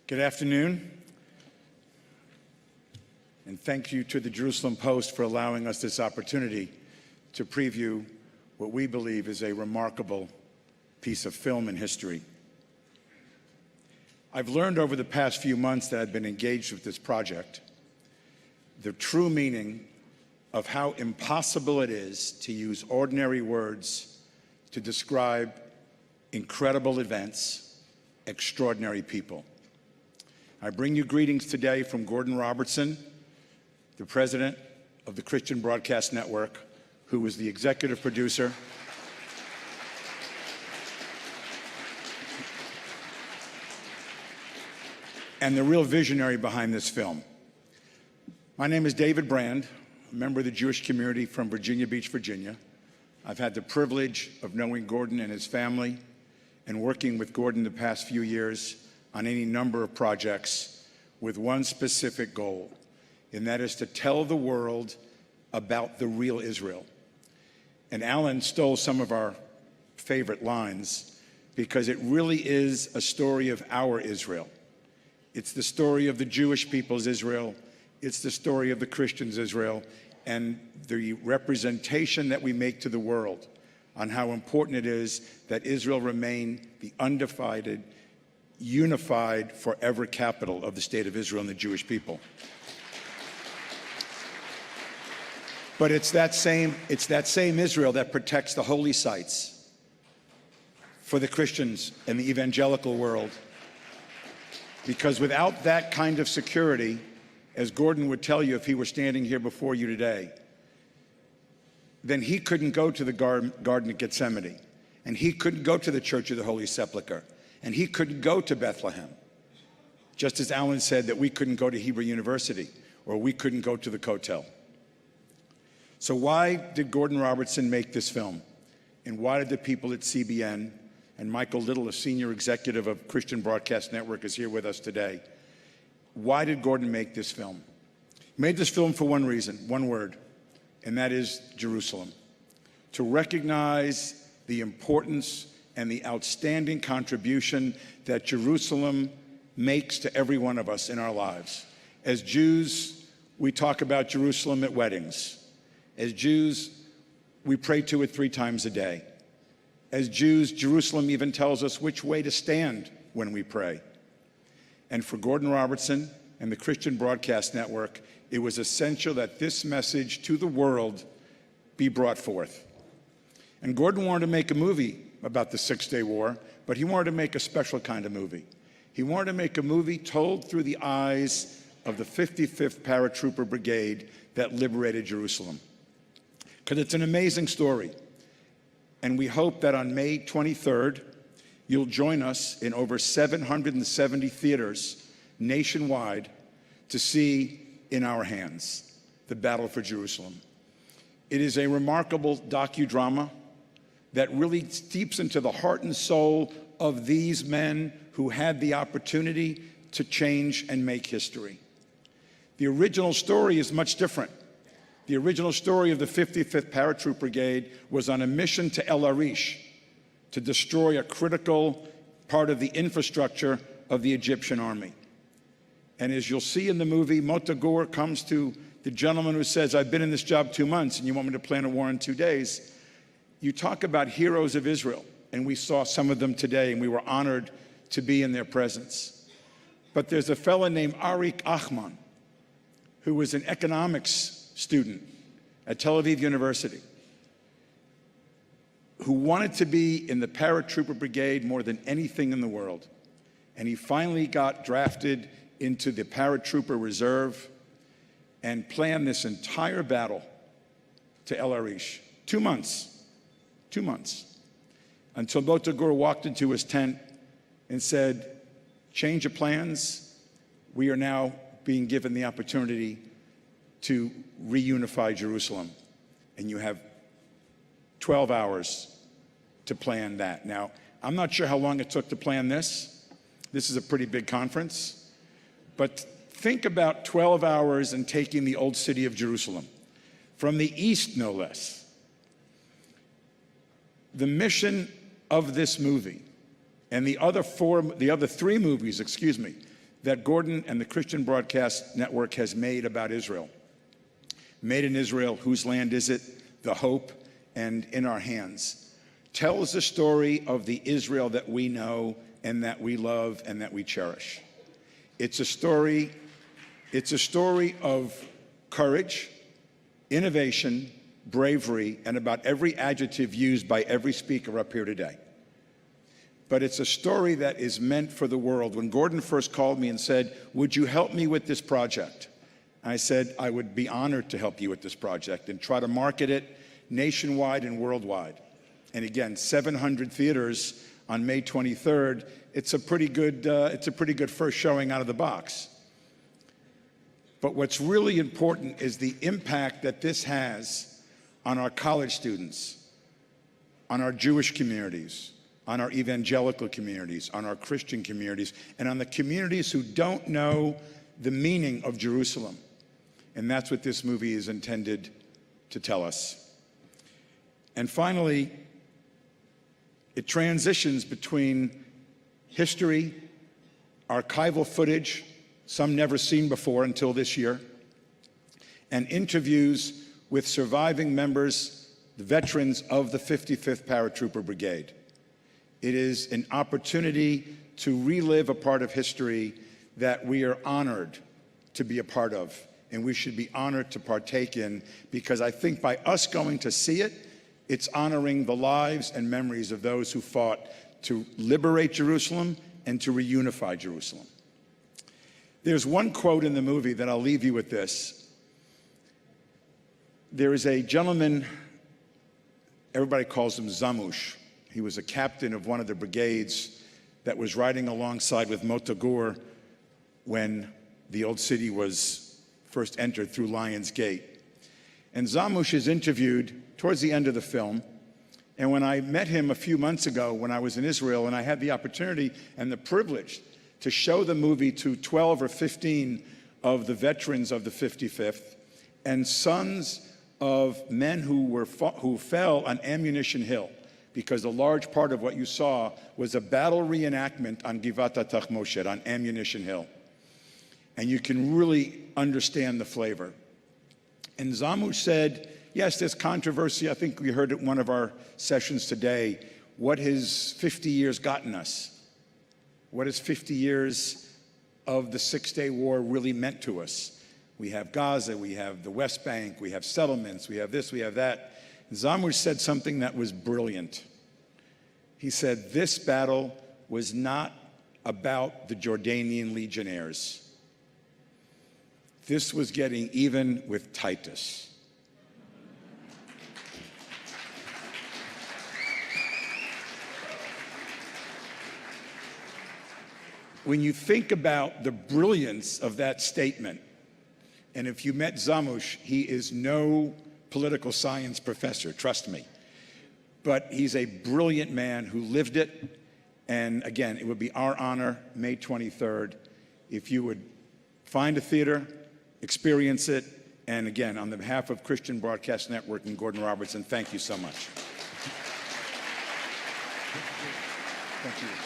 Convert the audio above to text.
Good afternoon, and thank you to the Jerusalem Post for allowing us this opportunity to preview what we believe is a remarkable piece of film and history. I've learned over the past few months that I've been engaged with this project the true meaning of how impossible it is to use ordinary words to describe incredible events, extraordinary people. I bring you greetings today from Gordon Robertson, the president of the Christian Broadcast Network, who was the executive producer and the real visionary behind this film. My name is David Brand, a member of the Jewish community from Virginia Beach, Virginia. I've had the privilege of knowing Gordon and his family and working with Gordon the past few years on any number of projects with one specific goal, and that is to tell the world about the real Israel. And Alan stole some of our favorite lines because it really is a story of our Israel. It's the story of the Jewish people's Israel. It's the story of the Christians' Israel, and the representation that we make to the world on how important it is that Israel remain the undivided, unified, forever capital of the state of Israel and the Jewish people. But it's that same Israel that protects the holy sites for the Christians and the evangelical world. Because without that kind of security, as Gordon would tell you if he were standing here before you today, then he couldn't go to the Garden of Gethsemane, and he couldn't go to the Church of the Holy Sepulchre, and he couldn't go to Bethlehem. Just as Alan said that we couldn't go to Hebrew University, or we couldn't go to the Kotel. So why did Gordon Robertson make this film? And why did the people at CBN, and Michael Little, a senior executive of Christian Broadcast Network, is here with us today. Why did Gordon make this film? He made this film for one reason, one word, and that is Jerusalem. To recognize the importance and the outstanding contribution that Jerusalem makes to every one of us in our lives. As Jews, we talk about Jerusalem at weddings. As Jews, we pray to it 3 times a day. As Jews, Jerusalem even tells us which way to stand when we pray. And for Gordon Robertson and the Christian Broadcast Network, it was essential that this message to the world be brought forth. And Gordon wanted to make a movie about the Six-Day War, but he wanted to make a special kind of movie. He wanted to make a movie told through the eyes of the 55th Paratrooper Brigade that liberated Jerusalem. Because it's an amazing story. And we hope that on May 23rd, you'll join us in over 770 theaters nationwide to see In Our Hands, the battle for Jerusalem. It is a remarkable docudrama that really steeps into the heart and soul of these men who had the opportunity to change and make history. The original story is much different. The original story of the 55th Paratroop Brigade was on a mission to El Arish to destroy a critical part of the infrastructure of the Egyptian army. And as you'll see in the movie, Mota Gur comes to the gentleman who says, I've been in this job 2 months and you want me to plan a war in 2 days. You talk about heroes of Israel, and we saw some of them today, and we were honored to be in their presence. But there's a fellow named Arik Achman, who was an economics student at Tel Aviv University, who wanted to be in the Paratrooper Brigade more than anything in the world. And he finally got drafted into the Paratrooper Reserve and planned this entire battle to El Arish. 2 months. 2 months. Until Mota Gur walked into his tent and said, change of plans. We are now being given the opportunity to reunify Jerusalem. And you have 12 hours to plan that. Now, I'm not sure how long it took to plan this. This is a pretty big conference. But think about 12 hours and taking the old city of Jerusalem, from the east, no less. The mission of this movie and the other 3 movies, that Gordon and the Christian Broadcast Network has made about Israel. Made in Israel, Whose Land Is It? The Hope, and In Our Hands, tells the story of the Israel that we know and that we love and that we cherish. It's a story of courage, innovation, bravery, and about every adjective used by every speaker up here today. But it's a story that is meant for the world. When Gordon first called me and said, "Would you help me with this project?" I said, I would be honored to help you with this project and try to market it nationwide and worldwide. And again, 700 theaters on May 23rd. It's a pretty good first showing out of the box. But what's really important is the impact that this has on our college students, on our Jewish communities, on our evangelical communities, on our Christian communities, and on the communities who don't know the meaning of Jerusalem. And that's what this movie is intended to tell us. And finally, it transitions between history, archival footage, some never seen before until this year, and interviews with surviving members, the veterans of the 55th Paratrooper Brigade. It is an opportunity to relive a part of history that we are honored to be a part of, and we should be honored to partake in, because I think by us going to see it, it's honoring the lives and memories of those who fought to liberate Jerusalem and to reunify Jerusalem. There's one quote in the movie that I'll leave you with this. There is a gentleman, everybody calls him Zamush. He was a captain of one of the brigades that was riding alongside with Mota Gur when the old city was first entered through Lion's Gate. And Zamush is interviewed towards the end of the film. And when I met him a few months ago when I was in Israel, and I had the opportunity and the privilege to show the movie to 12 or 15 of the veterans of the 55th and sons of men who fell on Ammunition Hill, because a large part of what you saw was a battle reenactment on Givat HaTachmoshet, on Ammunition Hill. And you can really understand the flavor. And Zamush said, yes, there's controversy. I think we heard at one of our sessions today, what has 50 years gotten us? What has 50 years of the Six-Day War really meant to us? We have Gaza, we have the West Bank, we have settlements, we have this, we have that. Zamush said something that was brilliant. He said, this battle was not about the Jordanian legionnaires. This was getting even with Titus. When you think about the brilliance of that statement, and if you met Zamush, he is no political science professor, trust me. But he's a brilliant man who lived it. And again, it would be our honor, May 23rd, if you would find a theater, experience it. And again, on the behalf of Christian Broadcast Network and Gordon Robertson, thank you so much. Thank you.